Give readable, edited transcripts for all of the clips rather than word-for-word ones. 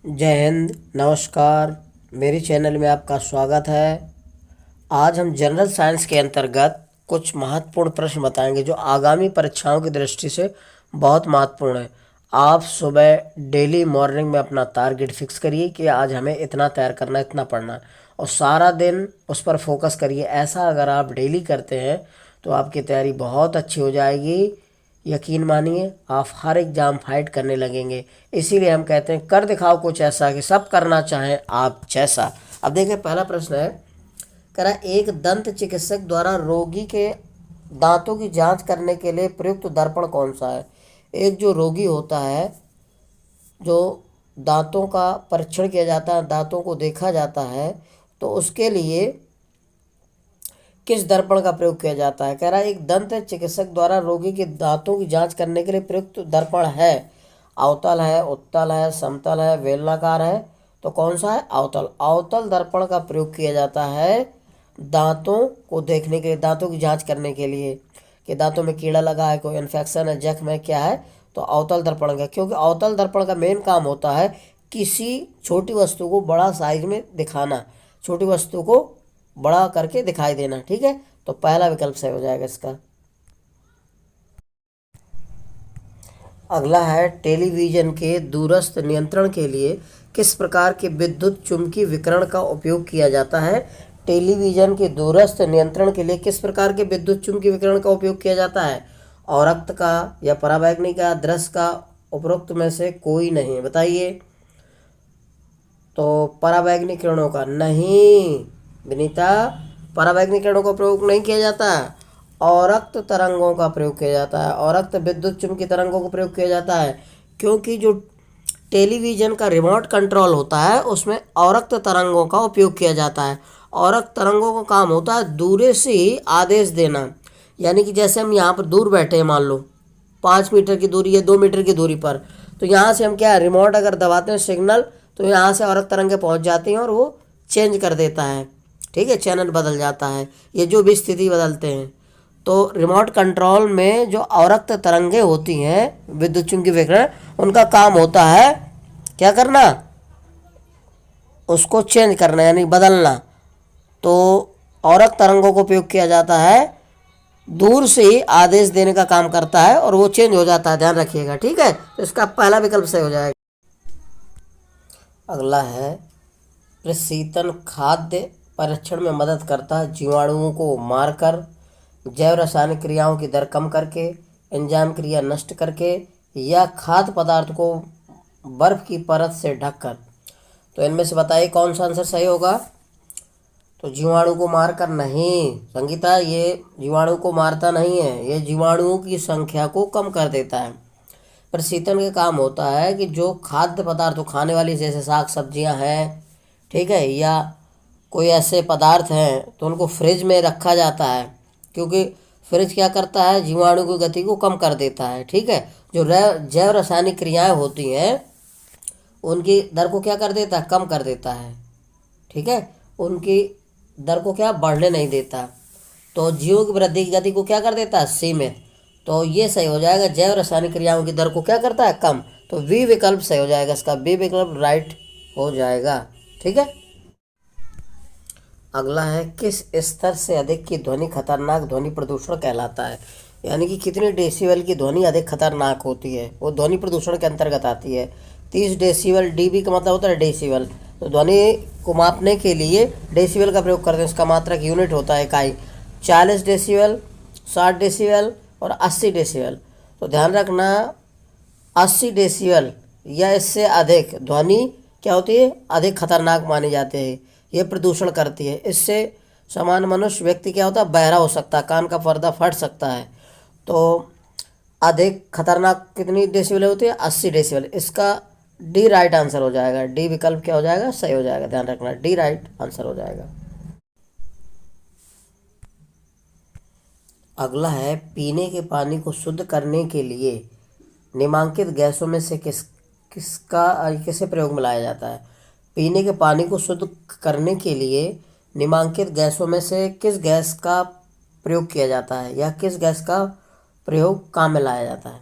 जय हिंद। नमस्कार। मेरे चैनल में आपका स्वागत है। आज हम जनरल साइंस के अंतर्गत कुछ महत्वपूर्ण प्रश्न बताएंगे जो आगामी परीक्षाओं की दृष्टि से बहुत महत्वपूर्ण है। आप सुबह डेली मॉर्निंग में अपना टारगेट फिक्स करिए कि आज हमें इतना तैयार करना है, इतना पढ़ना है, और सारा दिन उस पर फोकस करिए। ऐसा अगर आप डेली करते हैं तो आपकी तैयारी बहुत अच्छी हो जाएगी। यकीन मानिए आप हर एग्जाम फाइट करने लगेंगे। इसीलिए हम कहते हैं कर दिखाओ कुछ ऐसा कि सब करना चाहें आप जैसा। अब देखिए, पहला प्रश्न है, कह रहा है, एक दंत चिकित्सक द्वारा रोगी के दांतों की जांच करने के लिए प्रयुक्त दर्पण कौन सा है। एक जो रोगी होता है, जो दांतों का परीक्षण किया जाता है, दांतों को देखा जाता है, तो उसके लिए किस दर्पण का प्रयोग किया जाता है। कह रहा है, एक दंत चिकित्सक द्वारा रोगी के दांतों की जांच करने के लिए प्रयुक्त दर्पण है। अवतल है, उत्तल है, समतल है, बेलनाकार है। तो कौन सा है? अवतल। अवतल दर्पण का प्रयोग किया जाता है दांतों को देखने के लिए, दांतों की जांच करने के लिए कि दांतों में कीड़ा लगा है, कोई इन्फेक्शन है, जख्म है, क्या है। तो अवतल दर्पण का, क्योंकि अवतल दर्पण का मेन काम होता है किसी छोटी वस्तु को बड़ा साइज में दिखाना, छोटी वस्तु को बड़ा करके दिखाई देना। ठीक है, तो पहला विकल्प सही हो जाएगा इसका। अगला है, टेलीविजन के दूरस्थ नियंत्रण के लिए किस प्रकार के विद्युत चुम्बकीय विकिरण का उपयोग किया जाता है। टेलीविजन के दूरस्थ नियंत्रण के लिए किस प्रकार के विद्युत चुम्बकीय विकिरण का उपयोग किया जाता है। औरक्त का या पराबैंगनी का, दृश्य का, उपरोक्त में से कोई नहीं, बताइए। तो पराबैंगनी किरणों का नहीं विनीता, पराबैंगनी किरणों का प्रयोग नहीं किया जाता। औरक्त तरंगों का प्रयोग किया जाता है, औरक्त विद्युत चुम्बकीय तरंगों का प्रयोग किया जाता है, क्योंकि जो टेलीविजन का रिमोट कंट्रोल होता है उसमें औरक्त तरंगों का उपयोग किया जाता है। औरक्त तरंगों का काम होता है दूर से ही आदेश देना, यानी कि जैसे हम यहाँ पर दूर बैठे हैं, मान लो 5 मीटर की दूरी या 2 मीटर की दूरी पर, तो यहाँ से हम क्या है, रिमोट अगर दबाते हैं सिग्नल, तो यहाँ से औरक्त तरंगे पहुँच जाती हैं और वो चेंज कर देता है। ठीक है, चैनल बदल जाता है, ये जो भी स्थिति बदलते हैं। तो रिमोट कंट्रोल में जो औरक्त तरंगे होती हैं, विद्युत चुम्बकीय विकिरण, उनका काम होता है क्या करना, उसको चेंज करना यानी बदलना। तो औरक्त तरंगों को उपयोग किया जाता है, दूर से ही आदेश देने का काम करता है और वो चेंज हो जाता है, ध्यान रखिएगा। ठीक है, तो इसका पहला विकल्प सही हो जाएगा। अगला है, प्रशीतन खाद्य परीक्षण में मदद करता है, जीवाणुओं को मारकर, जैव रासायनिक क्रियाओं की दर कम करके, एंजाइम क्रिया नष्ट करके, या खाद्य पदार्थ को बर्फ की परत से ढककर। तो इनमें से बताइए कौन सा आंसर सही होगा। तो जीवाणु को मारकर नहीं संगीता, ये जीवाणु को मारता नहीं है, ये जीवाणुओं की संख्या को कम कर देता है। प्रशीतन का काम होता है कि जो खाद्य पदार्थ खाने वाली, जैसे साग सब्जियां हैं, ठीक है, या कोई ऐसे पदार्थ हैं, तो उनको फ्रिज में रखा जाता है, क्योंकि फ्रिज क्या करता है, जीवाणु की गति को कम कर देता है। ठीक है, जो जैव रासायनिक क्रियाएं होती हैं उनकी दर को क्या कर देता है, कम कर देता है। ठीक है, उनकी दर को क्या बढ़ने नहीं देता। तो जीवों की वृद्धि की गति को क्या कर देता है, सीमित। तो ये सही हो जाएगा, जैव रासायनिक क्रियाओं की दर को क्या करता है, कम। तो बी विकल्प सही हो जाएगा, इसका बी विकल्प राइट हो जाएगा। ठीक है, अगला है, किस स्तर से अधिक की ध्वनि खतरनाक ध्वनि प्रदूषण कहलाता है। यानी कि कितनी डेसिबल की ध्वनि अधिक खतरनाक होती है, वो ध्वनि प्रदूषण के अंतर्गत आती है। 30 डेसिबल, डीबी का मतलब होता है डेसिबल। तो ध्वनि को मापने के लिए डेसिबल का प्रयोग करते हैं, इसका मात्रक यूनिट होता है, इकाई। 40 डेसिबल, 60 डेसिबल और 80 डेसिबल। तो ध्यान रखना, 80 डेसिबल या इससे अधिक ध्वनि क्या होती है, अधिक खतरनाक मानी जाती है, ये प्रदूषण करती है। इससे सामान्य मनुष्य व्यक्ति क्या होता है, बहरा हो सकता है, कान का पर्दा फट सकता है। तो अधिक खतरनाक कितनी डेसिबल होती है, 80 डेसिबल। इसका डी राइट आंसर हो जाएगा, डी विकल्प क्या हो जाएगा, सही हो जाएगा। ध्यान रखना, डी राइट आंसर हो जाएगा। अगला है, पीने के पानी को शुद्ध करने के लिए निम्नलिखित गैसों में से किसे प्रयोग में लाया जाता है। पीने के पानी को शुद्ध करने के लिए निम्नलिखित गैसों में से किस गैस का प्रयोग किया जाता है, या किस गैस का प्रयोग काम में लाया जाता है।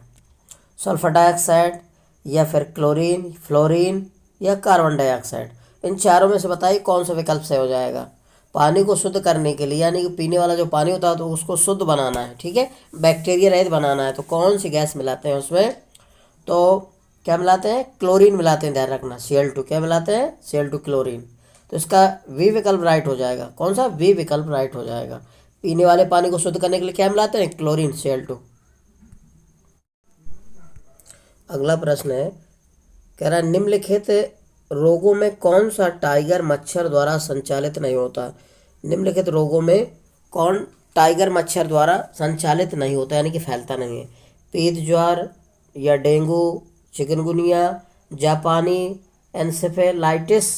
सल्फर डाइऑक्साइड, या फिर क्लोरीन, फ्लोरीन, या कार्बन डाइऑक्साइड। इन चारों में से बताइए कौन सा विकल्प सही हो जाएगा। पानी को शुद्ध करने के लिए, यानी कि पीने वाला जो पानी होता है तो उसको शुद्ध बनाना है, ठीक है, बैक्टीरिया रहित बनाना है, तो कौन सी गैस मिलाते हैं उसमें? तो क्या मिलाते हैं? क्लोरीन मिलाते हैं, ध्यान रखना। Cl2 क्या मिलाते हैं? Cl2 chlorine. तो इसका वी विकल्प राइट हो जाएगा। कौन सा? वी विकल्प राइट हो जाएगा। पीने वाले पानी को शुद्ध करने के लिए क्या मिलाते हैं? Chlorine, Cl2। अगला प्रश्न है, कह रहा है निम्नलिखित रोगों में कौन सा टाइगर मच्छर द्वारा संचालित नहीं होता? निम्नलिखित रोगों में कौन टाइगर मच्छर द्वारा संचालित नहीं होता, यानी कि फैलता नहीं है? पीत ज्वर या डेंगू, चिकनगुनिया, जापानी एन्सेफेलाइटिस।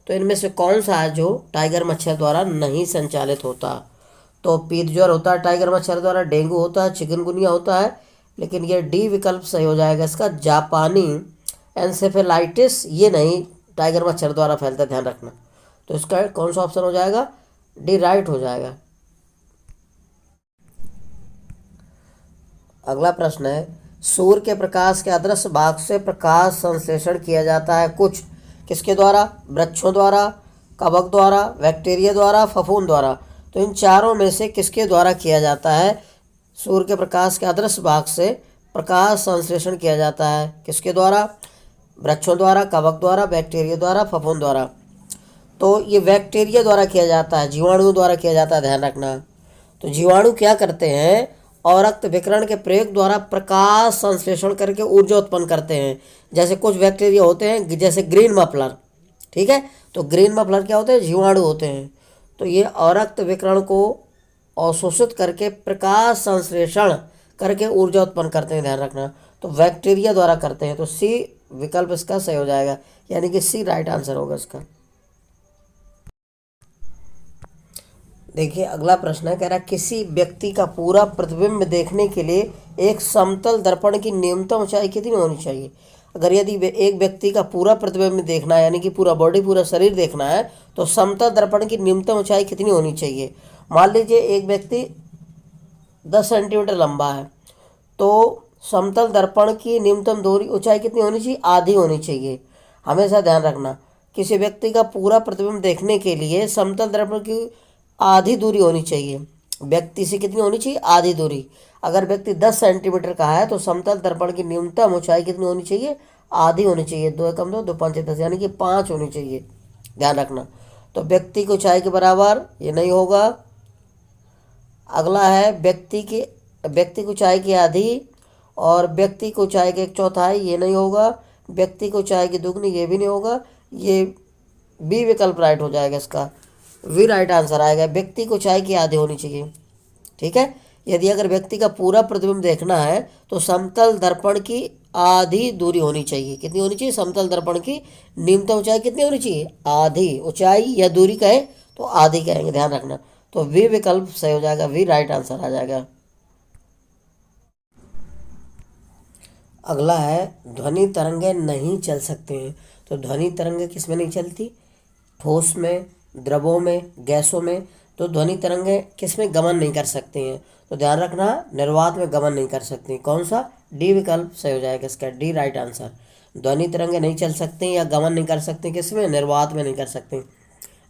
तो इनमें से कौन सा है जो टाइगर मच्छर द्वारा नहीं संचालित होता? तो पीत ज्वर होता है टाइगर मच्छर द्वारा, डेंगू होता है, चिकनगुनिया होता है, लेकिन ये डी विकल्प सही हो जाएगा इसका, जापानी एन्सेफेलाइटिस ये नहीं टाइगर मच्छर द्वारा फैलता, ध्यान रखना। तो इसका कौन सा ऑप्शन हो जाएगा? डी राइट हो जाएगा। अगला प्रश्न है, सूर्य के प्रकाश के अदृश्य भाग से प्रकाश संश्लेषण किया जाता है कुछ किसके द्वारा? वृक्षों द्वारा, कवक द्वारा, बैक्टीरिया द्वारा, फफूंद द्वारा। तो इन चारों में से किसके द्वारा किया जाता है? सूर्य के प्रकाश के अदृश्य भाग से प्रकाश संश्लेषण किया जाता है किसके द्वारा? वृक्षों द्वारा, कवक द्वारा, बैक्टीरिया द्वारा, फफूंद द्वारा। तो ये बैक्टीरिया द्वारा किया जाता है, जीवाणुओं द्वारा किया जाता है, ध्यान रखना। तो जीवाणु क्या करते हैं? अवरक्त विकिरण के प्रयोग द्वारा प्रकाश संश्लेषण करके ऊर्जा उत्पन्न करते हैं। जैसे कुछ बैक्टीरिया होते हैं, जैसे ग्रीन मफलर, ठीक है, तो ग्रीन मफलर क्या होते हैं? जीवाणु होते हैं। तो ये अवरक्त विकिरण को अवशोषित करके प्रकाश संश्लेषण करके ऊर्जा उत्पन्न करते हैं, ध्यान रखना। तो बैक्टीरिया द्वारा करते हैं। तो सी विकल्प इसका सही हो जाएगा, यानी कि सी राइट आंसर होगा इसका। देखिए अगला प्रश्न है, कह रहा है किसी व्यक्ति का पूरा प्रतिबिंब देखने के लिए एक समतल दर्पण की न्यूनतम ऊंचाई कितनी होनी चाहिए? अगर यदि एक व्यक्ति का पूरा प्रतिबिंब देखना है, यानी कि पूरा बॉडी, पूरा शरीर देखना है, तो समतल दर्पण की न्यूनतम ऊंचाई कितनी होनी चाहिए? मान लीजिए एक व्यक्ति 10 सेंटीमीटर लंबा है, तो समतल दर्पण की न्यूनतम दूरी ऊंचाई कितनी होनी चाहिए? आधी होनी चाहिए। हमेशा ध्यान रखना, किसी व्यक्ति का पूरा प्रतिबिंब देखने के लिए समतल दर्पण की आधी दूरी होनी चाहिए। व्यक्ति से कितनी होनी चाहिए? आधी दूरी। अगर व्यक्ति 10 सेंटीमीटर का है तो समतल दर्पण की न्यूनतम ऊंचाई कितनी होनी चाहिए? आधी होनी चाहिए। 2 एकम 2, 2 पंचे 10, यानी कि 5 होनी चाहिए, ध्यान रखना। तो व्यक्ति की ऊंचाई के बराबर ये नहीं होगा। अगला है व्यक्ति की ऊंचाई की आधी और व्यक्ति की ऊंचाई के 1/4, ये नहीं होगा। व्यक्ति की ऊंचाई की दुगनी, ये भी नहीं होगा। ये बी विकल्प राइट हो जाएगा इसका, वी राइट आंसर आएगा। व्यक्ति को ऊंचाई की आधी होनी चाहिए, ठीक है। यदि अगर व्यक्ति का पूरा प्रतिबिंब देखना है तो समतल दर्पण की आधी दूरी होनी चाहिए। कितनी होनी चाहिए? समतल दर्पण की न्यूनतम ऊंचाई कितनी होनी चाहिए? आधी। ऊंचाई या दूरी कहे तो आधी कहेंगे, ध्यान रखना। तो वी विकल्प सही हो जाएगा, वी राइट आंसर आ जाएगा। अगला है ध्वनि तरंगे नहीं चल सकते हैं। तो ध्वनि तरंगे किस में नहीं चलती? ठोस में, द्रवों में, गैसों में। तो ध्वनि तरंगे किस में गमन नहीं कर सकती हैं? तो ध्यान रखना, निर्वात में गमन नहीं कर सकती। कौन सा? डी विकल्प सही हो जाएगा इसका, डी राइट आंसर। ध्वनि तरंगे नहीं चल सकती या गमन नहीं कर सकती किस में? निर्वात में नहीं कर सकती।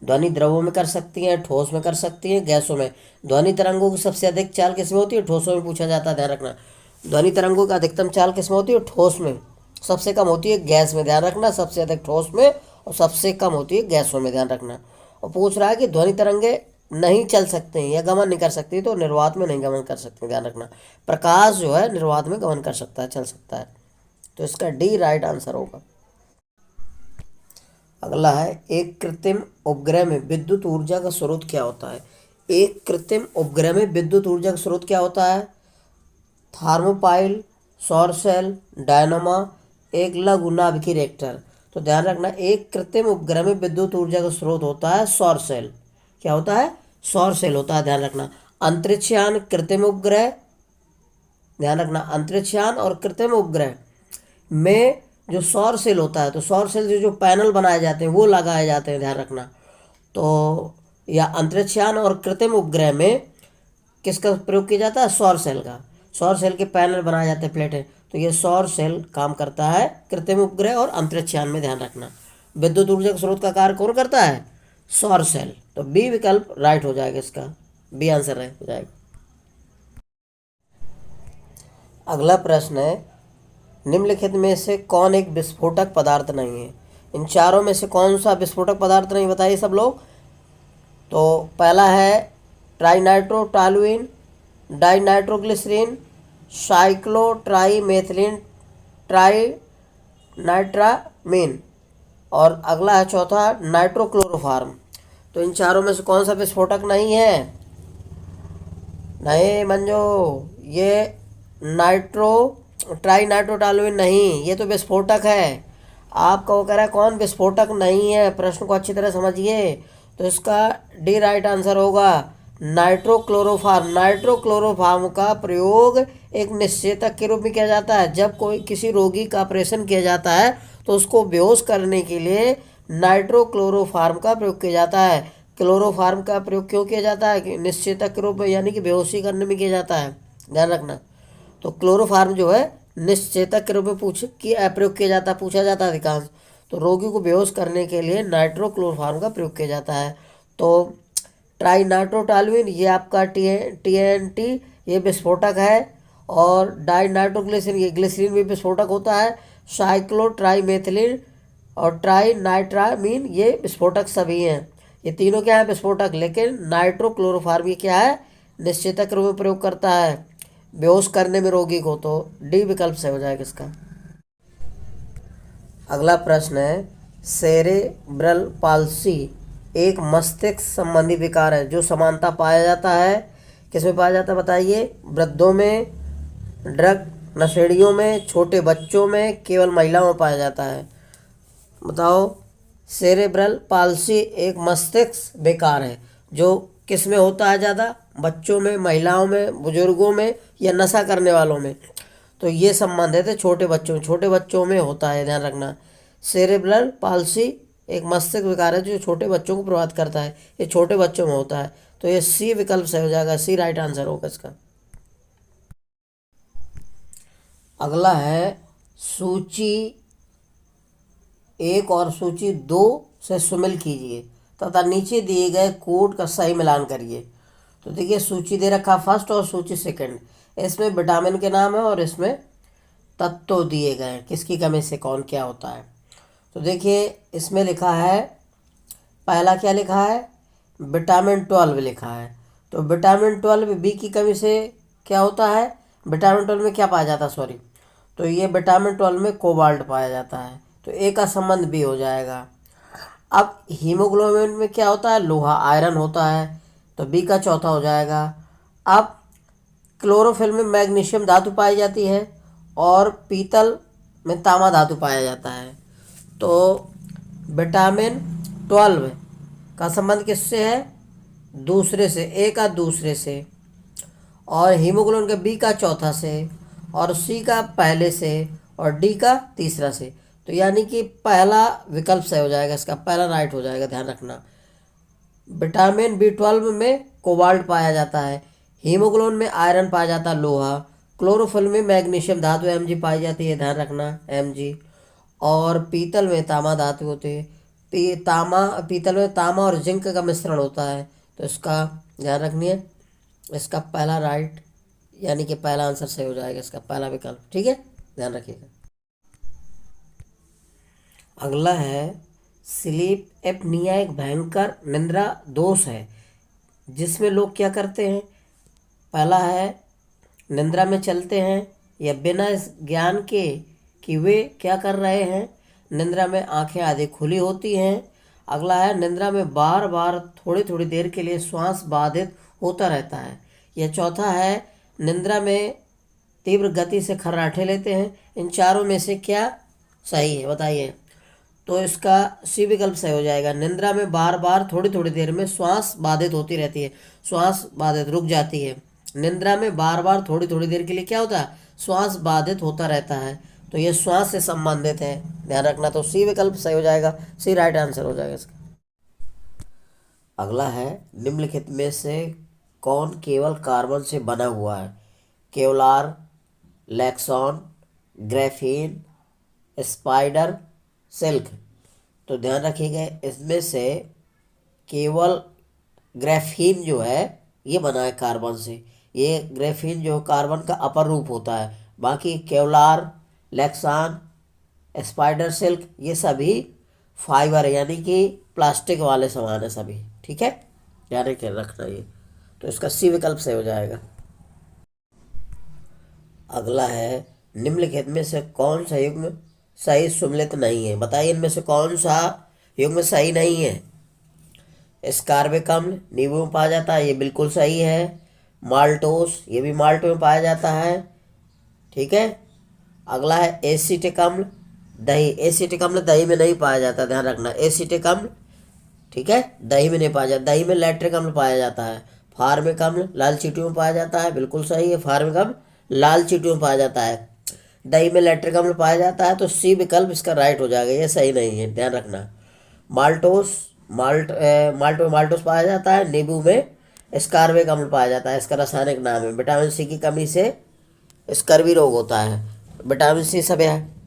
ध्वनि द्रवों में कर सकती हैं, ठोस में कर सकती हैं, गैसों में। ध्वनि तरंगों की सबसे अधिक चाल किस में होती है? ठोसों में पूछा जाता है, ध्यान रखना। ध्वनि तरंगों का अधिकतम चाल किस में होती है? ठोस में। सबसे कम होती है गैस में, ध्यान रखना। सबसे अधिक ठोस में और सबसे कम होती है गैसों में, ध्यान रखना। और पूछ रहा है कि ध्वनि तरंगे नहीं चल सकते हैं या गमन नहीं कर सकती, तो निर्वात में नहीं गमन कर सकते, ध्यान रखना। प्रकाश जो है निर्वात में गमन कर सकता है, चल सकता है। तो इसका डी राइट आंसर होगा। अगला है एक कृत्रिम उपग्रह में विद्युत ऊर्जा का स्रोत क्या होता है? एक कृत्रिम उपग्रह में विद्युत ऊर्जा का स्रोत क्या होता है? थर्मोपाइल, सौर सेल, डायनामा, एक लघु नाभिकीय रिएक्टर। तो ध्यान रखना, एक कृत्रिम उपग्रह में विद्युत ऊर्जा का स्रोत होता है सौर सेल। क्या होता है? सौर सेल होता है, ध्यान रखना। अंतरिक्षयान, कृत्रिम उपग्रह, ध्यान रखना, अंतरिक्षयान और कृत्रिम उपग्रह में जो सौर सेल होता है, तो सौर सेल से जो पैनल बनाए जाते हैं वो लगाए जाते हैं, ध्यान रखना। तो या अंतरिक्षयान और कृत्रिम उपग्रह में किसका प्रयोग किया जाता है? सौर सेल का। सौर सेल के पैनल बनाए जाते हैं, प्लेटें। तो ये सौर सेल काम करता है, कृत्रिम उपग्रह और अंतरिक्ष यान में, ध्यान रखना। विद्युत ऊर्जा के स्रोत का कार्य कौन करता है? सौर सेल। तो बी विकल्प राइट हो जाएगा इसका, बी आंसर राइट हो जाएगा। अगला प्रश्न है, निम्नलिखित में से कौन एक विस्फोटक पदार्थ नहीं है? इन चारों में से कौन सा विस्फोटक पदार्थ नहीं, बताइए सब लोग। तो पहला है ट्राइनाइट्रोटॉलुइन, डाइनाइट्रोग्लिसरीन, साइक्लोट्राइमेथिलीन ट्राइनाइट्रामीन, और अगला है चौथा नाइट्रोक्लोरोफार्म। तो इन चारों में से कौन सा विस्फोटक नहीं है? नहीं मंजो, ये ट्राइनाइट्रोटॉलुइन नहीं, ये तो विस्फोटक है। आपका वो कह रहा है कौन विस्फोटक नहीं है, प्रश्न को अच्छी तरह समझिए। तो इसका डी राइट आंसर होगा नाइट्रोक्लोरोफार्म। नाइट्रोक्लोरोफार्म का प्रयोग एक निश्चेतक के रूप में किया जाता है। जब कोई किसी रोगी का ऑपरेशन किया जाता है तो उसको बेहोश करने के लिए नाइट्रोक्लोरोफार्म का प्रयोग किया जाता है। क्लोरोफार्म का प्रयोग क्यों किया जाता है? कि निश्चेतक के रूप में, यानी कि बेहोशी करने में किया जाता है, ध्यान रखना। तो क्लोरोफार्म जो है निश्चेतक के रूप में प्रयोग किया जाता है, पूछा जाता है अधिकांश। तो रोगी को बेहोश करने के लिए नाइट्रोक्लोरोफार्म का प्रयोग किया जाता है। तो ट्राइनाइट्रोटॉलुइन ये आपका TNT ये विस्फोटक है, और डाइनाइट्रोग्लिसरीन ये ग्लिसरीन भी विस्फोटक होता है। साइक्लोट्राइमेथिलीन और ट्राइनाइट्रामीन ये विस्फोटक सभी हैं। ये तीनों क्या है? विस्फोटक। लेकिन नाइट्रोक्लोरोफार्म ये क्या है? निश्चेतक रूप में प्रयोग करता है बेहोश करने में रोगी को। तो डी विकल्प से हो जाएगा इसका। अगला प्रश्न है, सेरेब्रल पाल्सी एक मस्तिष्क संबंधी विकार है जो समानता पाया जाता है, किसमें पाया जाता है बताइए? वृद्धों में, ड्रग नशेड़ियों में, छोटे बच्चों में, केवल महिलाओं में पाया जाता है। बताओ। सेरेब्रल पाल्सी एक मस्तिष्क विकार है जो किस में होता है ज़्यादा? बच्चों में, महिलाओं में, बुजुर्गों में, या नशा करने वालों में? तो ये संबंधित है छोटे बच्चों में होता है, ध्यान रखना। सेरेब्रल पाल्सी एक मस्तिष्क विकार है जो छोटे बच्चों को प्रभावित करता है, ये छोटे बच्चों में होता है। तो ये सी विकल्प सही हो जाएगा, सी राइट आंसर होगा इसका। अगला है सूची 1 और सूची 2 से सुमेल कीजिए तथा नीचे दिए गए कोड का सही मिलान करिए। तो देखिए सूची दे रखा फर्स्ट और सूची सेकंड, इसमें विटामिन के नाम है और इसमें तत्व दिए गए हैं, किसकी कमी से कौन क्या होता है। तो देखिए इसमें लिखा है, पहला क्या लिखा है? विटामिन 12 लिखा है। तो विटामिन 12 बी की कमी से क्या होता है? विटामिन 12 में क्या पाया जाता है, सॉरी, तो ये विटामिन 12 में कोबाल्ट पाया जाता है। तो ए का संबंध बी हो जाएगा। अब हीमोग्लोबिन में क्या होता है? लोहा, आयरन होता है, तो बी का चौथा हो जाएगा। अब क्लोरोफिल में मैग्नीशियम धातु पाई जाती है और पीतल में तामा धातु पाया जाता है। तो विटामिन 12 का संबंध किससे है? दूसरे से, ए का दूसरे से, और हीमोग्लोबिन का बी का चौथा से, और सी का पहले से, और डी का तीसरा से। तो यानी कि पहला विकल्प सही हो जाएगा इसका, पहला राइट हो जाएगा, ध्यान रखना। विटामिन B12 में कोबाल्ट पाया जाता है, हीमोग्लोबिन में आयरन पाया जाता है, लोहा, क्लोरोफिल में मैग्नीशियम धातु Mg पाई जाती है, ध्यान रखना Mg, और पीतल में तामा धातु होते हैं, पीतल में तामा और जिंक का मिश्रण होता है। तो इसका ध्यान रखिए, इसका पहला राइट यानी कि पहला आंसर सही हो जाएगा इसका, पहला विकल्प, ठीक है, ध्यान रखिएगा। अगला है स्लीप एपनिया एक भयंकर निद्रा दोष है जिसमें लोग क्या करते हैं? पहला है निद्रा में चलते हैं या बिना इस ज्ञान के कि वे क्या कर रहे हैं, निद्रा में आंखें आधी खुली होती हैं। अगला है निद्रा में बार बार थोड़ी थोड़ी देर के लिए श्वास बाधित होता रहता है। यह चौथा है निद्रा में तीव्र गति से खर्राटे लेते हैं। इन चारों में से क्या सही है बताइए? तो इसका सी विकल्प सही हो जाएगा। निद्रा में बार बार थोड़ी थोड़ी देर में श्वास बाधित होती रहती है, श्वास बाधित रुक जाती है। निद्रा में बार बार थोड़ी थोड़ी देर के लिए क्या होता है? श्वास बाधित होता रहता है। तो ये श्वास से संबंधित है, ध्यान रखना। तो सी विकल्प सही हो जाएगा, सी राइट आंसर हो जाएगा इसका। अगला है निम्नलिखित में से कौन केवल कार्बन से बना हुआ है? Kevlar, Lexan, graphene, spider silk. तो ध्यान रखिएगा, इसमें से केवल ग्रेफीन जो है ये बना है कार्बन से। ये ग्रेफीन जो कार्बन का अपर रूप होता है। बाकी केवलार, लेक्सान, स्पाइडर सिल्क ये सभी फाइबर यानी कि प्लास्टिक वाले सामान है सभी। ठीक है, ध्यान रखना ये। तो इसका सी विकल्प से हो जाएगा। अगला है, निम्नलिखित में से कौन सा युग्म सही सुमेलित नहीं है? बताइए इनमें से कौन सा युग्म सही नहीं है? स्कारबिक अम्ल नींबू में पाया जाता है, ये बिल्कुल सही है। माल्टोस, ये भी माल्टो में पाया जाता है। ठीक है। अगला है एसिटिक अम्ल, दही। एसिटिक अम्ल दही में नहीं पाया जाता, ध्यान रखना। एसिटिक अम्ल, ठीक है, दही में नहीं पाया जाता। दही में लैक्टिक अम्ल पाया जाता है। फार्मिक अम्ल लाल चींटियों में पाया जाता है, बिल्कुल सही है। फार्मिक अम्ल लाल चींटियों में पाया जाता है। दही में लैक्टिक अम्ल पाया जाता है, तो सी विकल्प इसका राइट हो जाएगा। ये सही नहीं है, ध्यान रखना। माल्टोस, माल्टो में माल्टोस पाया जाता है। नींबू में स्कारबिक अम्ल पाया जाता है, इसका रासायनिक नाम है। विटामिन सी की कमी से स्कर्वी रोग होता है। विटामिन सी सब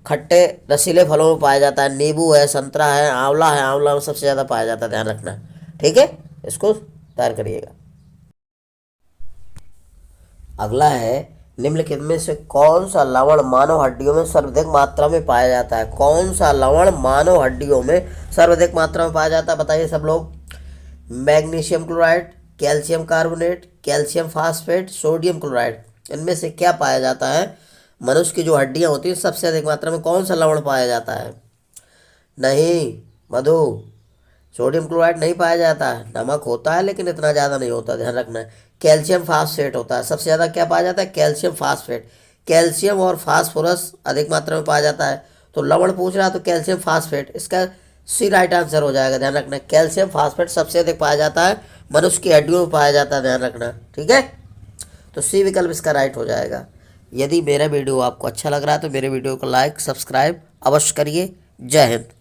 खट्टे रसीले फलों में पाया जाता है। नींबू है, संतरा है, आंवला है, आंवला में सबसे ज़्यादा पाया जाता है, ध्यान रखना। ठीक है, इसको तैयार करिएगा। अगला है, निम्नलिखित में से कौन सा लवण मानव हड्डियों में सर्वाधिक मात्रा में पाया जाता है? कौन सा लवण मानव हड्डियों में सर्वाधिक मात्रा में पाया जाता है? बताइए सब लोग। Magnesium chloride, calcium carbonate, calcium phosphate, sodium chloride. इनमें से क्या पाया जाता है? मनुष्य की जो हड्डियां होती हैं सबसे अधिक मात्रा में कौन सा लवण पाया जाता है? नहीं मधु, सोडियम क्लोराइड नहीं पाया जाता है। नमक होता है लेकिन इतना ज़्यादा नहीं होता, ध्यान रखना है। कैल्शियम फास्फेट होता है सबसे ज़्यादा। क्या पाया जाता है? Calcium phosphate. कैल्शियम और फास्फोरस अधिक मात्रा में पाया जाता है। तो लवण पूछ रहा है तो कैल्शियम फास्फेट, इसका सी राइट आंसर हो जाएगा, ध्यान रखना। कैल्शियम फास्फेट सबसे अधिक पाया जाता है, मनुष्य की हड्डियों में पाया जाता है, ध्यान रखना। ठीक है, तो सी विकल्प इसका राइट हो जाएगा। यदि मेरा वीडियो आपको अच्छा लग रहा है तो मेरे वीडियो को लाइक सब्सक्राइब अवश्य करिए। जय हिंद।